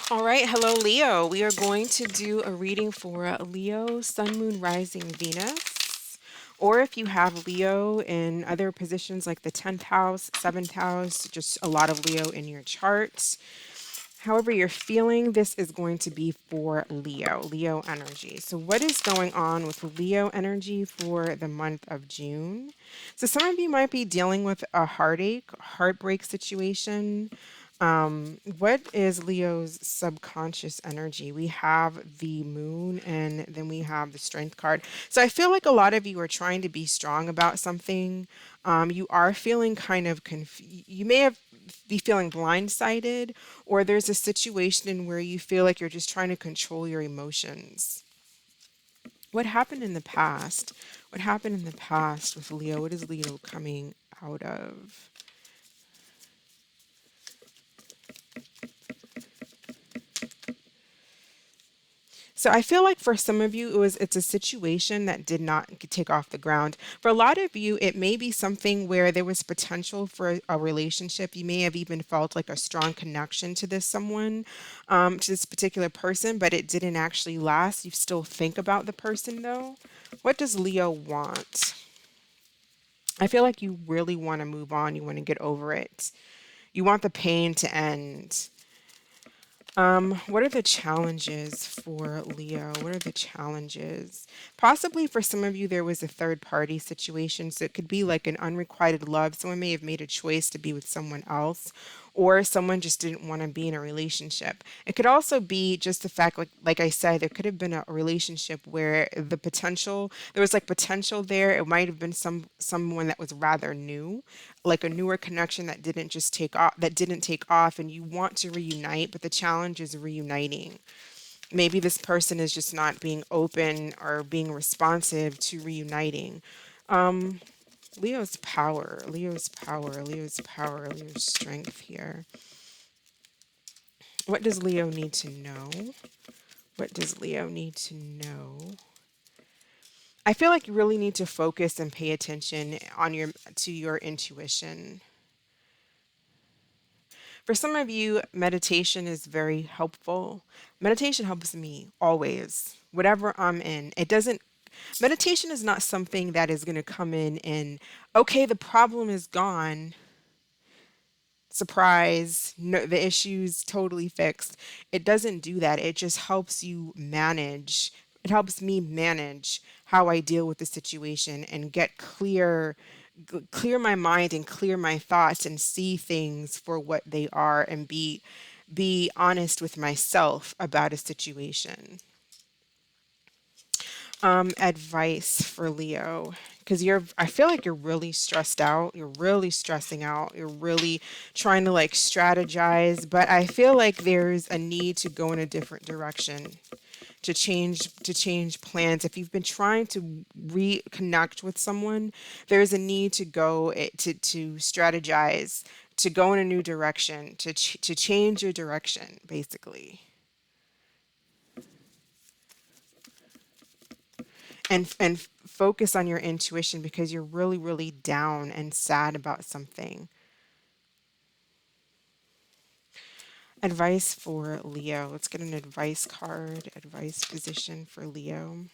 All right, hello Leo. We are going to do a reading for Leo, Sun, Moon, Rising, Venus. Or if you have Leo in other positions like the 10th house, 7th house, just a lot of Leo in your chart. However you're feeling, this is going to be for Leo energy. So what is going on with Leo energy for the month of June? So some of you might be dealing with a heartache, heartbreak situation. What is Leo's subconscious energy? We have the moon and then we have the strength card. So I feel like a lot of you are trying to be strong about something. You are feeling kind of you may have be feeling blindsided, or there's a situation where you feel like you're just trying to control your emotions. What happened in the past? What happened in the past with Leo? What is Leo coming out of? So I feel like for some of you, it's a situation that did not take off the ground. For a lot of you, it may be something where there was potential for a relationship. You may have even felt like a strong connection to this someone, to this particular person, but it didn't actually last. You still think about the person though. What does Leo want? I feel like you really want to move on. You want to get over it. You want the pain to end. What are the challenges for Leo? What are the challenges? Possibly for some of you, there was a third party situation. So it could be like an unrequited love. Someone may have made a choice to be with someone else, or someone just didn't want to be in a relationship. It could also be just the fact, like I said, there could have been a relationship where there was like potential there. It might have been someone that was rather new, like a newer connection that didn't take off, and you want to reunite, but the challenge is reuniting. Maybe this person is just not being open or being responsive to reuniting. Leo's power, Leo's strength here. What does Leo need to know? What does Leo need to know? I feel like you really need to focus and pay attention to your intuition. For some of you, meditation is very helpful. Meditation helps me always, whatever I'm in. It doesn't, meditation is not something that is going to come in and, okay, the problem is gone. Surprise, no, the issue's totally fixed. It doesn't do that. It just helps you manage. It helps me manage how I deal with the situation and get clear my mind and clear my thoughts and see things for what they are and be honest with myself about a situation. Advice for Leo, because I feel like you're really stressed out. You're really stressing out. You're really trying to like strategize, but I feel like there's a need to go in a different direction, to change plans. If you've been trying to reconnect with someone, there's a need to to strategize, to go in a new direction, to change your direction, basically. And focus on your intuition because you're really down and sad about something. Advice for Leo. Let's get an advice card, advice position for Leo.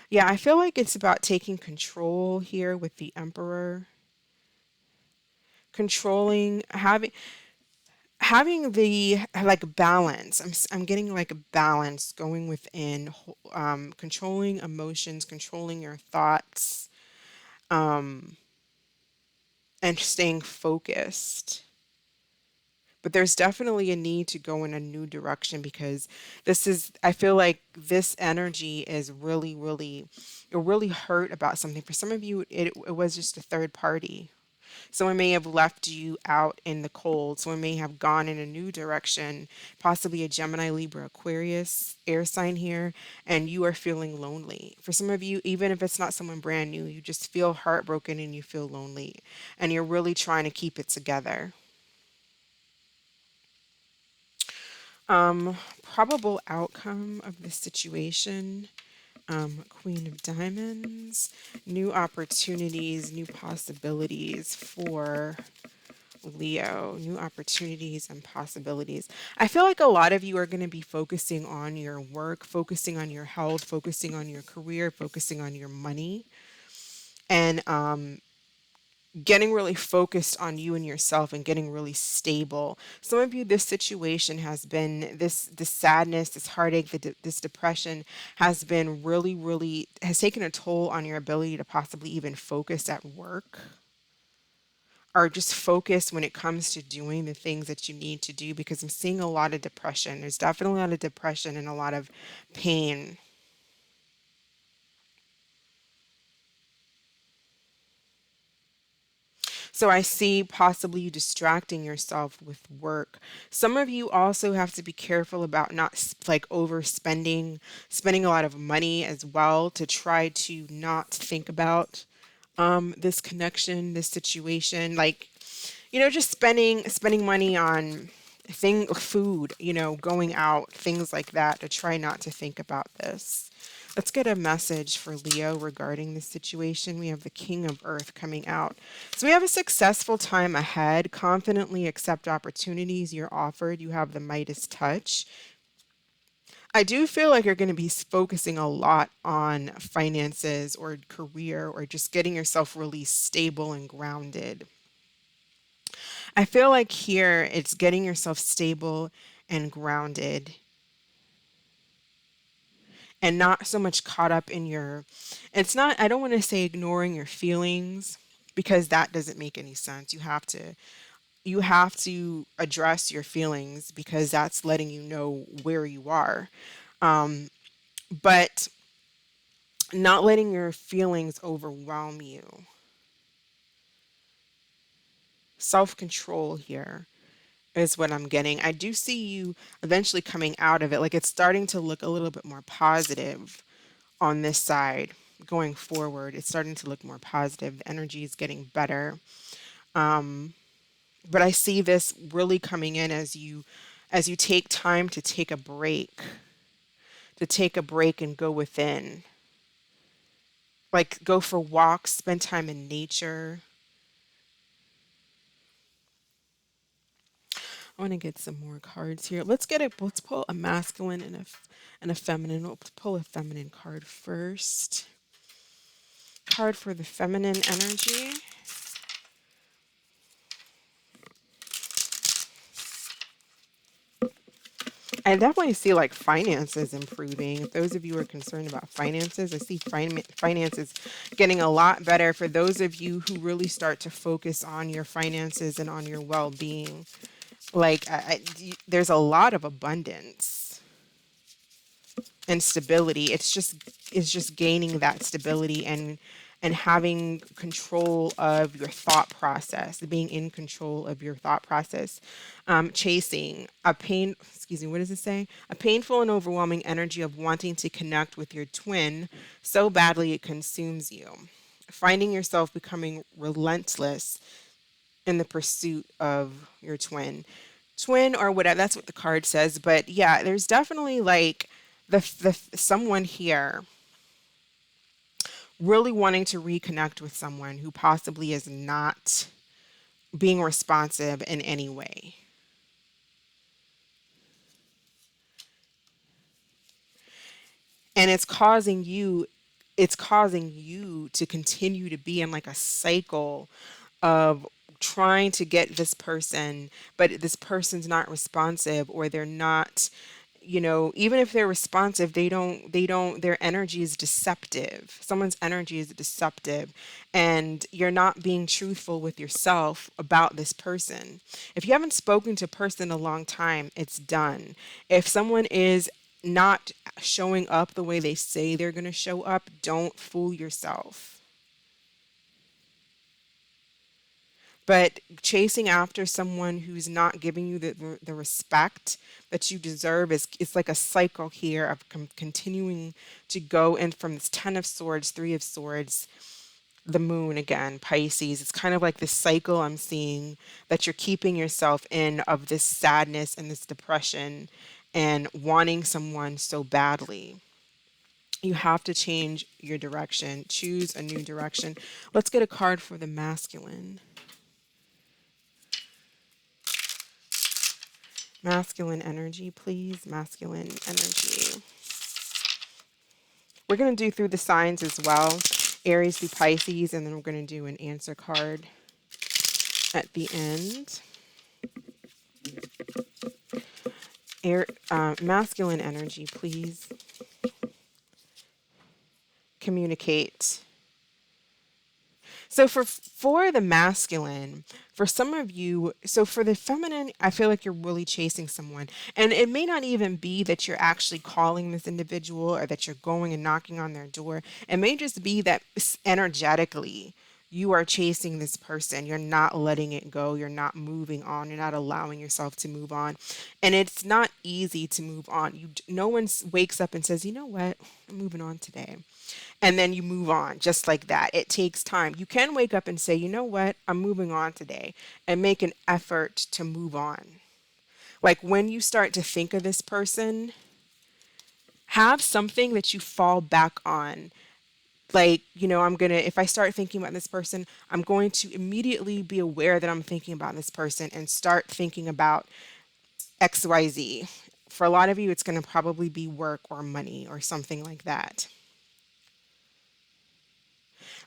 Yeah, I feel like it's about taking control here with the Emperor. Controlling, having the like balance. I'm getting like a balance going within, controlling emotions, controlling your thoughts, and staying focused. But there's definitely a need to go in a new direction because I feel like this energy is you're really hurt about something. For some of you, it was just a third party. Someone may have left you out in the cold. Someone may have gone in a new direction, possibly a Gemini, Libra, Aquarius air sign here, and you are feeling lonely. For some of you, even if it's not someone brand new, you just feel heartbroken and you feel lonely, and you're really trying to keep it together. Probable outcome of this situation. Queen of Diamonds, new opportunities, new possibilities for Leo, new opportunities and possibilities. I feel like a lot of you are going to be focusing on your work, focusing on your health, focusing on your career, focusing on your money, and getting really focused on you and yourself and getting really stable. Some of you, this situation has been this sadness, this heartache, this depression has been really has taken a toll on your ability to possibly even focus at work or just focus when it comes to doing the things that you need to do, because I'm seeing a lot of depression. There's definitely a lot of depression and a lot of pain. So I see possibly you distracting yourself with work. Some of you also have to be careful about not like overspending, spending a lot of money as well to try to not think about this connection, this situation. Like, just spending money on food, going out, things like that, to try not to think about this. Let's get a message for Leo regarding this situation. We have the King of Earth coming out. So we have a successful time ahead. Confidently accept opportunities you're offered. You have the Midas touch. I do feel like you're going to be focusing a lot on finances or career or just getting yourself really stable and grounded. I feel like here it's getting yourself stable and grounded and not so much caught up in it's not, I don't want to say ignoring your feelings, because that doesn't make any sense. You have to address your feelings, because that's letting you know where you are. But not letting your feelings overwhelm you. Self-control here is what I'm getting. I do see you eventually coming out of it. Like, it's starting to look a little bit more positive on this side going forward. It's starting to look more positive. The energy is getting better. But I see this really coming in as you take time to take a break and go within. Like, go for walks, spend time in nature. I want to get some more cards here. Let's pull a masculine and a feminine. We'll pull a feminine card first. Card for the feminine energy. I definitely see like finances improving. If those of you who are concerned about finances, I see finances getting a lot better for those of you who really start to focus on your finances and on your well-being. Like, there's a lot of abundance and stability. It's just gaining that stability and having control of your thought process, being in control of your thought process. Chasing a pain, excuse me, what does it say? A painful and overwhelming energy of wanting to connect with your twin so badly it consumes you. Finding yourself becoming relentless in the pursuit of your twin or whatever. That's what the card says. But yeah, there's definitely like the someone here really wanting to reconnect with someone who possibly is not being responsive in any way. And it's causing you to continue to be in like a cycle of trying to get this person, but this person's not responsive, or they're not, even if they're responsive, they don't, their energy is deceptive. Someone's energy is deceptive, and you're not being truthful with yourself about this person. If you haven't spoken to a person in a long time, it's done. If someone is not showing up the way they say they're going to show up, don't fool yourself. But chasing after someone who's not giving you the respect that you deserve is, it's like a cycle here of continuing to go in from this 10 of Swords, 3 of Swords, the moon again, Pisces. It's kind of like this cycle I'm seeing that you're keeping yourself in, of this sadness and this depression and wanting someone so badly. You have to change your direction, choose a new direction. Let's get a card for the masculine. Masculine energy, please. Masculine energy. We're going to do through the signs as well. Aries through Pisces, and then we're going to do an answer card at the end. Masculine energy, please. Communicate. So for the masculine, for some of you, so for the feminine, I feel like you're really chasing someone. And it may not even be that you're actually calling this individual or that you're going and knocking on their door. It may just be that energetically you are chasing this person. You're not letting it go. You're not moving on. You're not allowing yourself to move on. And it's not easy to move on. No one wakes up and says, you know what, I'm moving on today, and then you move on just like that. It takes time. You can wake up and say, you know what, I'm moving on today, and make an effort to move on. Like when you start to think of this person, have something that you fall back on. Like, if I start thinking about this person, I'm going to immediately be aware that I'm thinking about this person and start thinking about XYZ. For a lot of you, it's going to probably be work or money or something like that.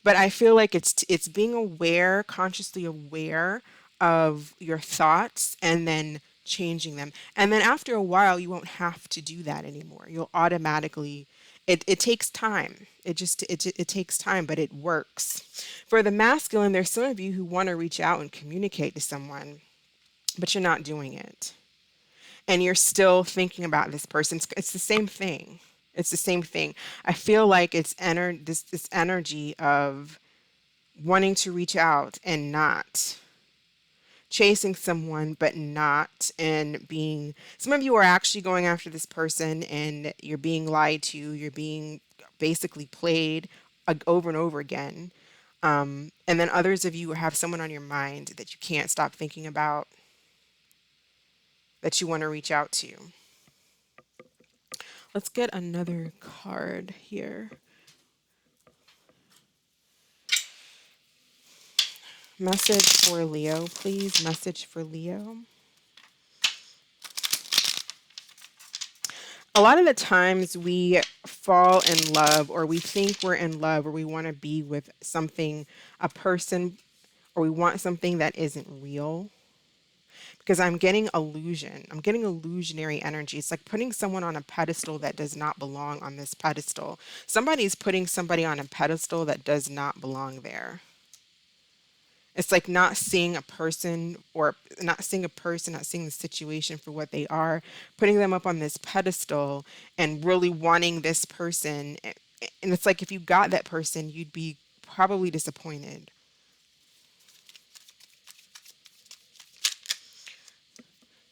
But I feel like it's being aware, consciously aware of your thoughts and then changing them. And then after a while, you won't have to do that anymore. You'll automatically, it takes time. It takes time, but it works. For the masculine, there's some of you who want to reach out and communicate to someone, but you're not doing it. And you're still thinking about this person. It's the same thing. It's the same thing. I feel like it's this energy of wanting to reach out and not chasing someone, but not, and being, some of you are actually going after this person and you're being lied to, you're being basically played over and over again. And then others of you have someone on your mind that you can't stop thinking about, that you want to reach out to. Let's get another card here. Message for Leo, please. Message for Leo. A lot of the times we fall in love, or we think we're in love, or we want to be with something, a person, or we want something that isn't real. Because I'm getting illusion. I'm getting illusionary energy. It's like putting someone on a pedestal that does not belong on this pedestal. Somebody's putting somebody on a pedestal that does not belong there. It's like not seeing a person, or not seeing a person, not seeing the situation for what they are, putting them up on this pedestal and really wanting this person. And it's like if you got that person, you'd be probably disappointed.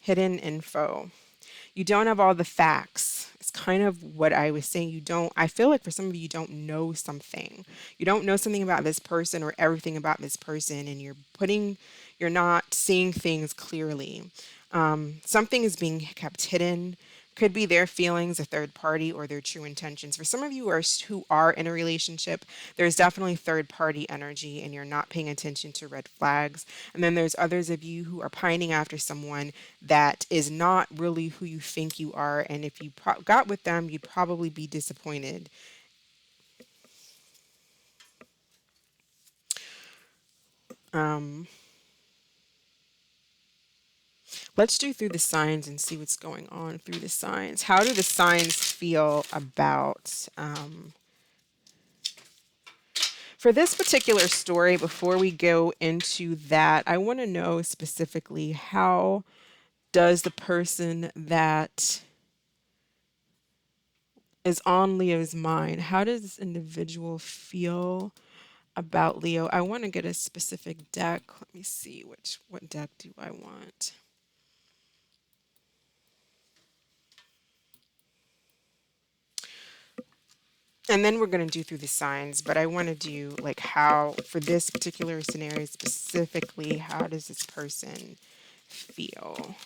Hidden info. You don't have all the facts. It's kind of what I was saying. I feel like for some of you, you don't know something. You don't know something about this person or everything about this person, and you're not seeing things clearly. Something is being kept hidden. Could be their feelings, a third party, or their true intentions. For some of you who are in a relationship, there's definitely third party energy and you're not paying attention to red flags. And then there's others of you who are pining after someone that is not really who you think you are. And if you got with them, you'd probably be disappointed. Let's do through the signs and see what's going on through the signs. How do the signs feel about for this particular story? Before we go into that, I want to know specifically, how does the person that is on Leo's mind, how does this individual feel about Leo? I want to get a specific deck. Let me see what deck do I want. And then we're going to do through the signs, but I want to do like how, for this particular scenario specifically, how does this person feel?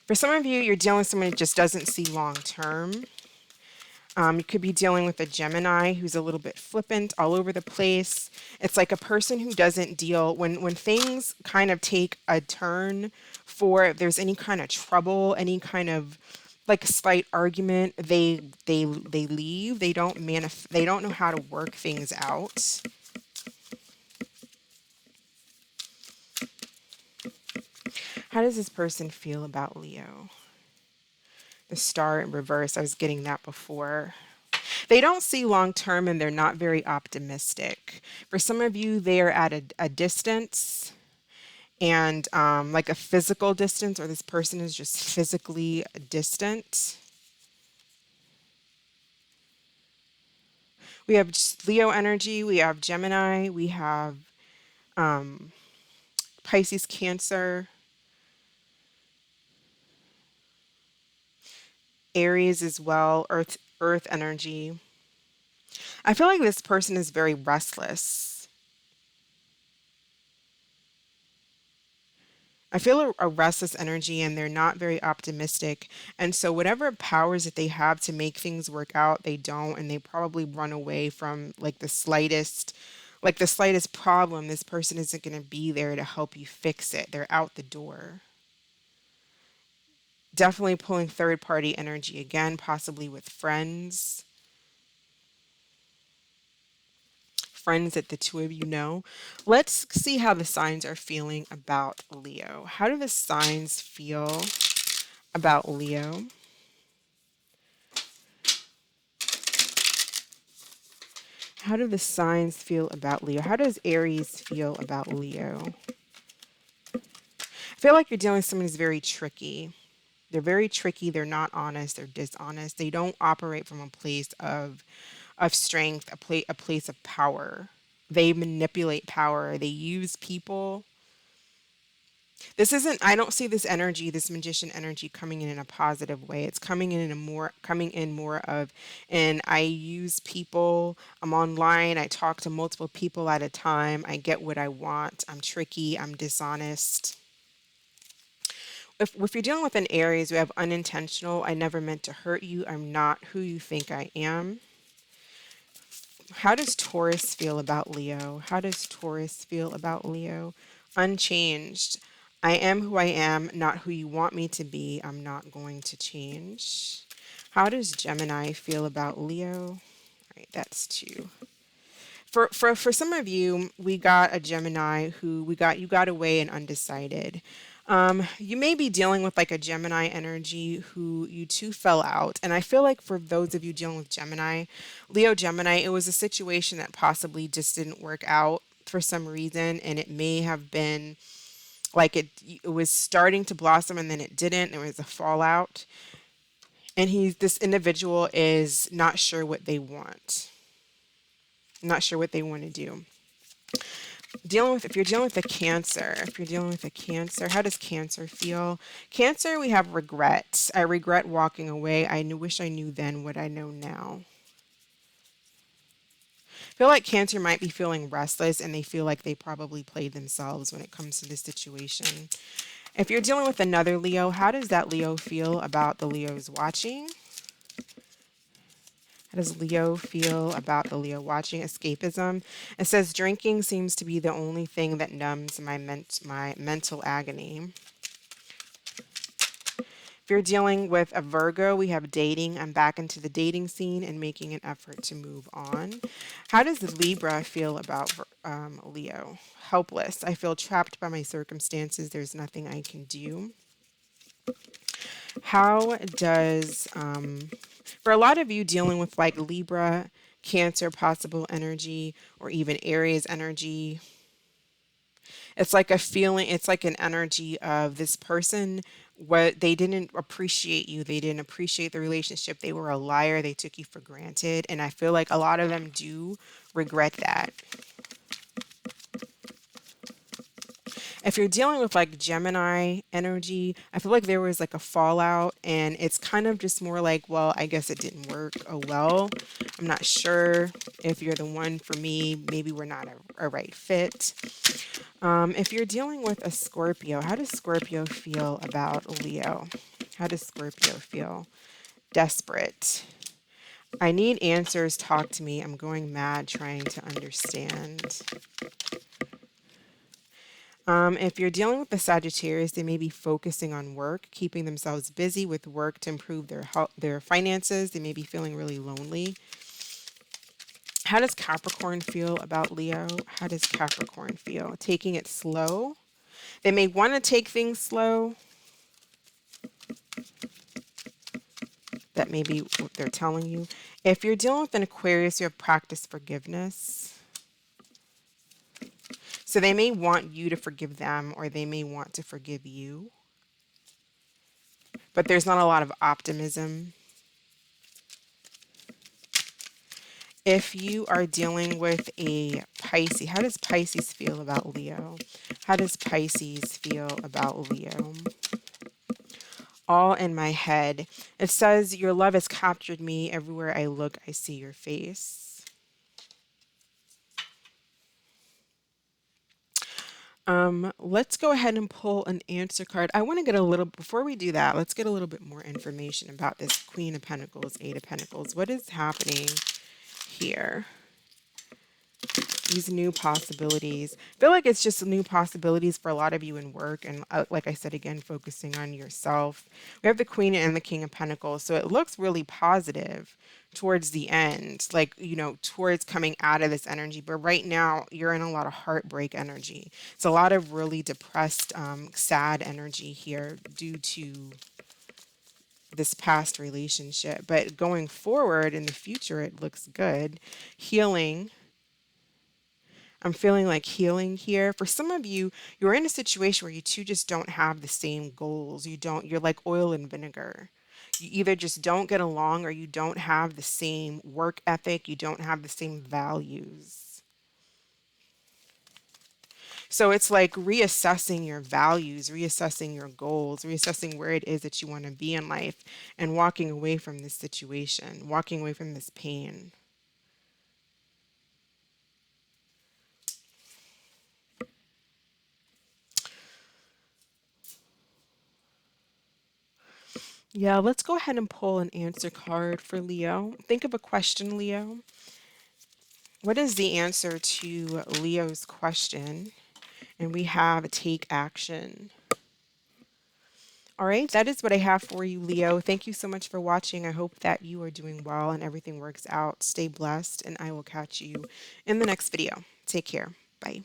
For some of you, you're dealing with someone who just doesn't see long term. You could be dealing with a Gemini who's a little bit flippant, all over the place. It's like a person who doesn't deal when things kind of take a turn for if there's any kind of trouble, any kind of like slight argument, they leave. They don't know how to work things out. How does this person feel about Leo? The star in reverse, I was getting that before. They don't see long term and they're not very optimistic. For some of you, they are at a distance and like a physical distance, or this person is just physically distant. We have Leo energy, we have Gemini, we have Pisces, Cancer, Aries as well, Earth energy. I feel like this person is very restless. I feel a restless energy and they're not very optimistic. And so, whatever powers that they have to make things work out, they don't. And they probably run away from like the slightest problem. This person isn't going to be there to help you fix it. They're out the door. Definitely pulling third party energy again, possibly with friends that the two of you know. Let's see how the signs are feeling about Leo. How do the signs feel about Leo? How do the signs feel about Leo? How does Aries feel about Leo? I feel like you're dealing with someone who's very tricky. They're very tricky. They're not honest. They're dishonest. They don't operate from a place of strength, a place of power. They manipulate power. They use people. This isn't, I don't see this energy, this magician energy coming in a positive way. It's coming in more of, and I use people, I'm online, I talk to multiple people at a time, I get what I want, I'm tricky, I'm dishonest. If you're dealing with an Aries, we have unintentional, I never meant to hurt you, I'm not who you think I am. How does Taurus feel about Leo? How does Taurus feel about Leo? Unchanged. I am who I am, not who you want me to be. I'm not going to change. How does Gemini feel about Leo? All right, that's two. For some of you, we got a Gemini who you got away and undecided. You may be dealing with like a Gemini energy who you two fell out. And I feel like for those of you dealing with Gemini, Leo Gemini, it was a situation that possibly just didn't work out for some reason. And it may have been like it was starting to blossom and then it didn't. There was a fallout. And this individual is not sure what they want, not sure what they want to do. If you're dealing with a Cancer, how does Cancer feel? Cancer, we have regret. I regret walking away. Wish I knew then what I know now. I feel like Cancer might be feeling restless and they feel like they probably played themselves when it comes to this situation. If you're dealing with another Leo, how does that Leo feel about the Leos watching? How does Leo feel about the Leo watching? Escapism. It says drinking seems to be the only thing that numbs my mental agony. If you're dealing with a Virgo, we have dating. I'm back into the dating scene and making an effort to move on. How does Libra feel about Leo? Helpless. I feel trapped by my circumstances. There's nothing I can do. How does, for a lot of you dealing with like Libra, Cancer, possible energy, or even Aries energy, it's like a feeling, it's like an energy of this person, what they didn't appreciate you, they didn't appreciate the relationship, they were a liar, they took you for granted. And I feel like a lot of them do regret that. If you're dealing with like Gemini energy, I feel like there was like a fallout and it's kind of just more like, well, I guess it didn't work. Oh, well, I'm not sure if you're the one for me. Maybe we're not a right fit. If you're dealing with a Scorpio, how does Scorpio feel about Leo? How does Scorpio feel? Desperate. I need answers. Talk to me. I'm going mad trying to understand. If you're dealing with the Sagittarius, they may be focusing on work, keeping themselves busy with work to improve their health, their finances. They may be feeling really lonely. How does Capricorn feel about Leo? How does Capricorn feel? Taking it slow. They may want to take things slow. That may be what they're telling you. If you're dealing with an Aquarius, you have practice forgiveness. So they may want you to forgive them, or they may want to forgive you. But there's not a lot of optimism. If you are dealing with a Pisces, how does Pisces feel about Leo? How does Pisces feel about Leo? All in my head. It says, your love has captured me. Everywhere I look, I see your face. Let's go ahead and pull an answer card. I want to get a little, before we do that, let's get a little bit more information about this Queen of Pentacles, Eight of Pentacles. What is happening here? These new possibilities. I feel like it's just new possibilities for a lot of you in work. And like I said, again, focusing on yourself. We have the Queen and the King of Pentacles. So it looks really positive towards the end, like, you know, towards coming out of this energy. But right now, you're in a lot of heartbreak energy. It's a lot of really depressed, sad energy here due to this past relationship. But going forward in the future, it looks good. Healing. I'm feeling like healing here. For some of you, you're in a situation where you two just don't have the same goals. You're like oil and vinegar. You either just don't get along or you don't have the same work ethic. You don't have the same values. So it's like reassessing your values, reassessing your goals, reassessing where it is that you want to be in life and walking away from this situation, walking away from this pain. Yeah, let's go ahead and pull an answer card for Leo. Think of a question, Leo. What is the answer to Leo's question? And we have take action. All right, that is what I have for you, Leo. Thank you so much for watching. I hope that you are doing well and everything works out. Stay blessed, and I will catch you in the next video. Take care. Bye.